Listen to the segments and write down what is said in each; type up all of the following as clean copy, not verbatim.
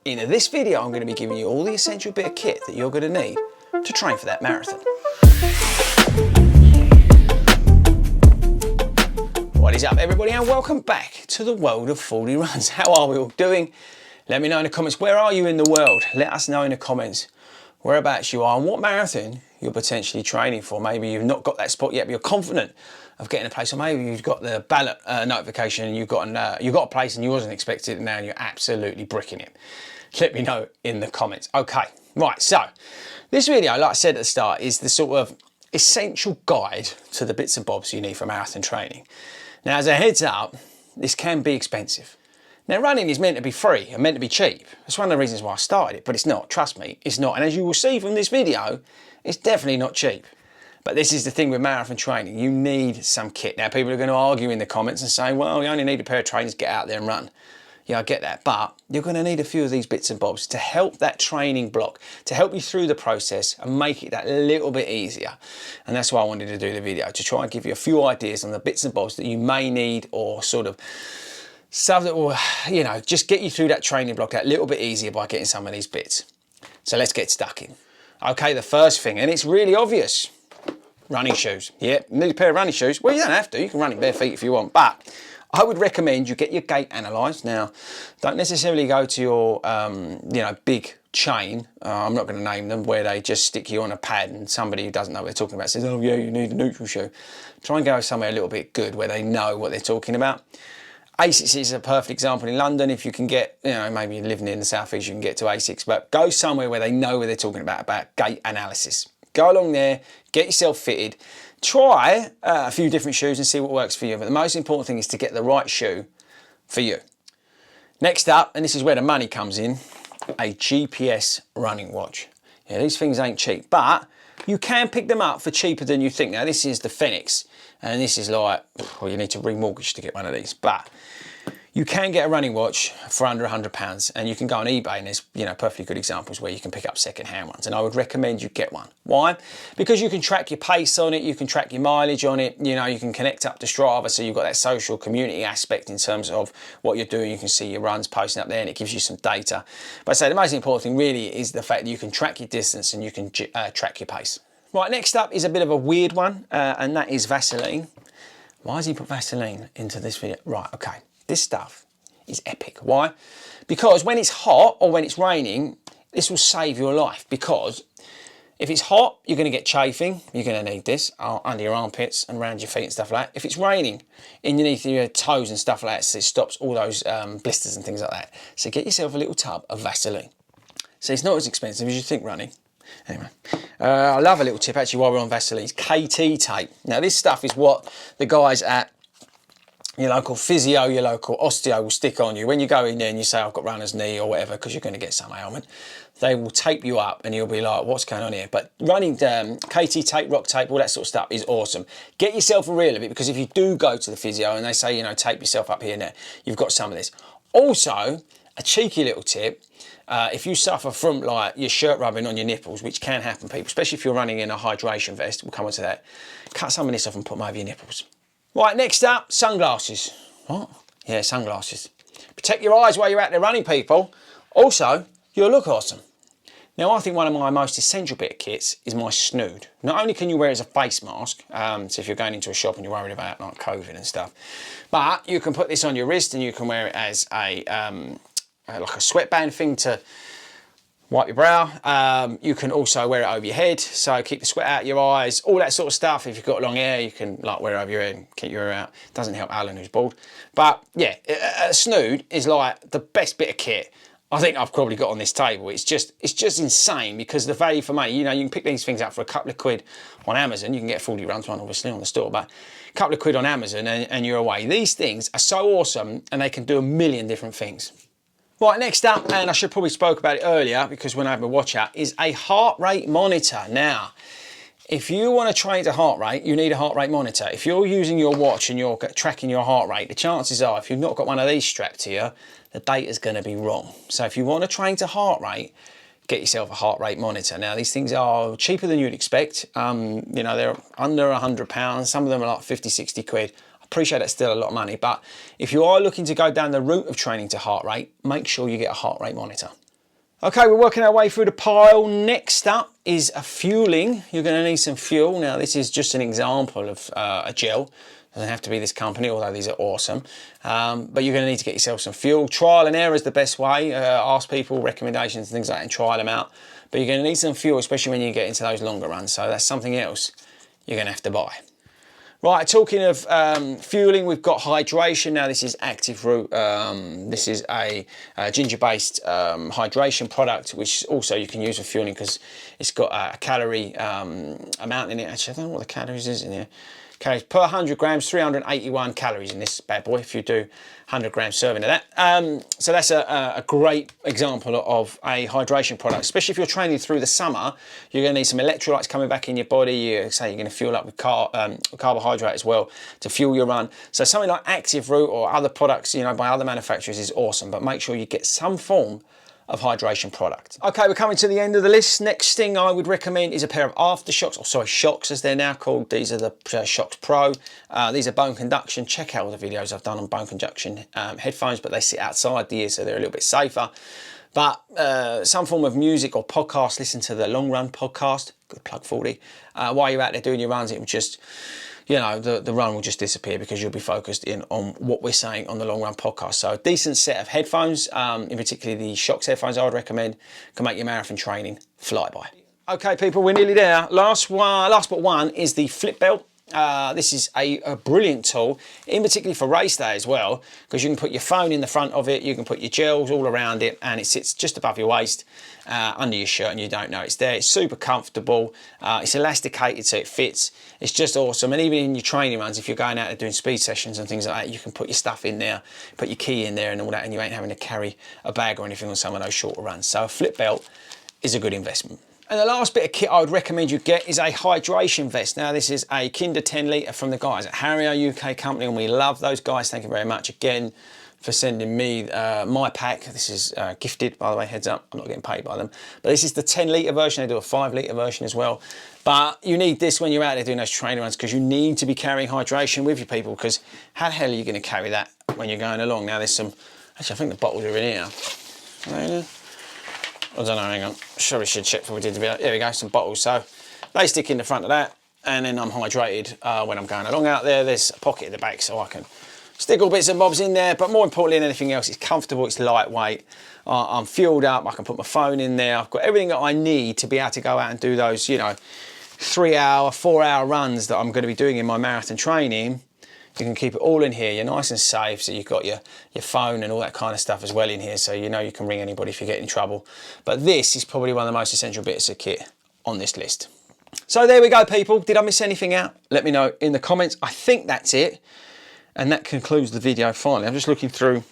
In this video, I'm going to be giving you all the essential bit of kit that you're going to need to train for that marathon. What is up, everybody, and welcome back to the world of 40 runs. How are we all doing? Let me know in the comments, where are you in the world? Let us know in the comments whereabouts you are and what marathon you're potentially training for. Maybe you've not got that spot yet, but you're confident of getting a place, or maybe you've got the ballot notification and you've got a place and you wasn't expecting it now and you're absolutely bricking it. Let me know in the comments. Okay, right, so this video, like I said at the start, is the sort of essential guide to the bits and bobs you need for marathon training. Now, as a heads up, this can be expensive. Now, running is meant to be free and meant to be cheap. That's one of the reasons why I started it, but it's not. Trust me, it's not. And as you will see from this video, it's definitely not cheap. But this is the thing with marathon training. You need some kit. Now, people are going to argue in the comments and say, well, you only need a pair of trainers, get out there and run. Yeah, I get that, but you're going to need a few of these bits and bobs to help that training block, to help you through the process and make it that little bit easier. And that's why I wanted to do the video, to try and give you a few ideas on the bits and bobs that you may need, or sort of stuff that will, you know, just get you through that training block that little bit easier by getting some of these bits. So let's get stuck in. Okay, the first thing, and it's really obvious, running shoes. Yeah, you need a pair of running shoes. Well, you don't have to, you can run in bare feet if you want, but I would recommend you get your gait analysed. Now, don't necessarily go to your, you know, big chain, I'm not going to name them, where they just stick you on a pad and somebody who doesn't know what they're talking about says, oh yeah, you need a neutral shoe. Try and go somewhere a little bit good where they know what they're talking about. ASICS is a perfect example in London. If you can get, you know, maybe living in the southeast, you can get to ASICS, but go somewhere where they know what they're talking about gait analysis. Go along there, get yourself fitted. Try a few different shoes and see what works for you. But the most important thing is to get the right shoe for you. Next up, and this is where the money comes in, a GPS running watch. Yeah, these things ain't cheap, but you can pick them up for cheaper than you think. Now, this is the Fenix, and this is like, well, you need to remortgage to get one of these, but you can get a running watch for under £100, and you can go on eBay and there's, you know, perfectly good examples where you can pick up second-hand ones, and I would recommend you get one. Why? Because you can track your pace on it, you can track your mileage on it, you know, you can connect up to Strava, so you've got that social community aspect in terms of what you're doing. You can see your runs posting up there and it gives you some data. But I say the most important thing really is the fact that you can track your distance and you can track your pace. Right, next up is a bit of a weird one, and that is Vaseline. Why has he put Vaseline into this video? Right, okay. This stuff is epic. Why? Because when it's hot or when it's raining, this will save your life. Because if it's hot, you're going to get chafing. You're going to need this under your armpits and around your feet and stuff like that. If it's raining, underneath your toes and stuff like that, so it stops all those blisters and things like that. So get yourself a little tub of Vaseline. So it's not as expensive as you think running. Anyway, I love a little tip actually while we're on Vaseline. It's KT tape. Now this stuff is what the guys at your local physio, your local osteo will stick on you. When you go in there and you say, I've got runner's knee or whatever, because you're going to get some ailment, they will tape you up and you'll be like, what's going on here? But running KT tape, rock tape, all that sort of stuff is awesome. Get yourself a reel of it, because if you do go to the physio and they say, you know, tape yourself up here and there, you've got some of this. Also, a cheeky little tip, if you suffer from like your shirt rubbing on your nipples, which can happen, people, especially if you're running in a hydration vest, we'll come on to that, cut some of this off and put them over your nipples. Right, next up, sunglasses. What? Yeah, sunglasses. Protect your eyes while you're out there running, people. Also, you'll look awesome. Now, I think one of my most essential bit of kits is my snood. Not only can you wear it as a face mask, so if you're going into a shop and you're worried about like COVID and stuff, but you can put this on your wrist and you can wear it as a like a sweatband thing to wipe your brow. You can also wear it over your head, so keep the sweat out of your eyes, all that sort of stuff. If you've got long hair, you can like wear it over your head and keep your hair out. Doesn't help Alan, who's bald. But yeah, a snood is like the best bit of kit I think I've probably got on this table. It's just insane, because the value for money, you know, you can pick these things up for a couple of quid on Amazon. You can get 40 runs one obviously on the store, but a couple of quid on Amazon and you're away. These things are so awesome and they can do a million different things. Right, next up, and I should probably spoke about it earlier because when I have my watch out, is a heart rate monitor. Now, if you want to train to heart rate, you need a heart rate monitor. If you're using your watch and you're tracking your heart rate, the chances are, if you've not got one of these strapped to you, the data's going to be wrong. So if you want to train to heart rate, get yourself a heart rate monitor. Now, these things are cheaper than you'd expect. You know, they're under £100. Some of them are like 50, 60 quid. Appreciate that's still a lot of money, but if you are looking to go down the route of training to heart rate, make sure you get a heart rate monitor. Okay, we're working our way through the pile. Next up is a fueling. You're going to need some fuel. Now, this is just an example of a gel. Doesn't have to be this company, although these are awesome. But you're going to need to get yourself some fuel. Trial and error is the best way. Ask people recommendations and things like that and try them out. But you're going to need some fuel, especially when you get into those longer runs. So that's something else you're going to have to buy. Right, talking of fueling, we've got hydration. Now this is Active Root. This is a ginger-based hydration product, which also you can use for fueling because it's got a calorie amount in it. Actually, I don't know what the calories is in here. Calories per 100 grams, 381 calories in this bad boy if you do 100 gram serving of that. So that's a great example of a hydration product, especially if you're training through the summer. You're going to need some electrolytes coming back in your body. You're going to fuel up with carbohydrate as well to fuel your run. So something like Active Root or other products, you know, by other manufacturers is awesome, but make sure you get some form of hydration product. Okay, we're coming to the end of the list. Next thing I would recommend is a pair of aftershocks, or sorry, shocks as they're now called. These are the Shocks Pro. These are bone conduction. Check out all the videos I've done on bone conduction headphones, but they sit outside the ear, so they're a little bit safer. But some form of music or podcast, listen to the Long Run podcast, good plug 40. While you're out there doing your runs, it will just, you know, the run will just disappear because you'll be focused in on what we're saying on the Long Run podcast. So a decent set of headphones, in particular the Shocks headphones I would recommend, can make your marathon training fly by. Okay people, we're nearly there. Last but one is the flip belt. This is a brilliant tool, in particular for race day as well, because you can put your phone in the front of it, you can put your gels all around it, and it sits just above your waist under your shirt and you don't know it's there. It's super comfortable, it's elasticated so it fits. It's just awesome. And even in your training runs, if you're going out and doing speed sessions and things like that, you can put your stuff in there, put your key in there and all that, and you ain't having to carry a bag or anything on some of those shorter runs. So a flip belt is a good investment. And the last bit of kit I would recommend you get is a hydration vest. Now this is a Kinder 10 litre from the guys at Harrier UK company, and we love those guys. Thank you very much again for sending me my pack. This is gifted, by the way, heads up, I'm not getting paid by them. But this is the 10 litre version, they do a 5 litre version as well. But you need this when you're out there doing those training runs because you need to be carrying hydration with you people, because how the hell are you gonna carry that when you're going along? Now there's some, actually I think the bottles are in here. I don't know, hang on. Sure we should check before we did the video. There we go, some bottles. So they stick in the front of that, and then I'm hydrated when I'm going along out there. There's a pocket at the back so I can stick all bits and bobs in there, but more importantly than anything else, it's comfortable, it's lightweight. I'm fueled up, I can put my phone in there. I've got everything that I need to be able to go out and do those, you know, 3 hour, 4 hour runs that I'm going to be doing in my marathon training. You can keep it all in here. You're nice and safe. So you've got your phone and all that kind of stuff as well in here. So you know you can ring anybody if you get in trouble. But this is probably one of the most essential bits of kit on this list. So there we go, people. Did I miss anything out? Let me know in the comments. I think that's it. And that concludes the video finally. I'm just looking through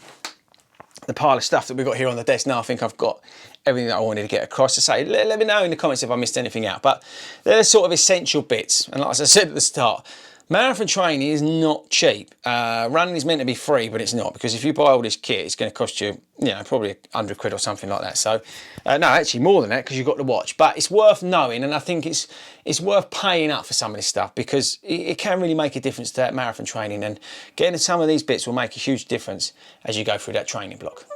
the pile of stuff that we've got here on the desk now. I think I've got everything that I wanted to get across. To say, let me know in the comments if I missed anything out. But they're sort of essential bits. And like I said at the start, marathon training is not cheap. Running is meant to be free, but it's not, because if you buy all this kit, it's going to cost you, you know, probably 100 quid or something like that. So, no, actually more than that, because you've got to watch. But it's worth knowing, and I think it's worth paying up for some of this stuff, because it can really make a difference to that marathon training, and getting some of these bits will make a huge difference as you go through that training block.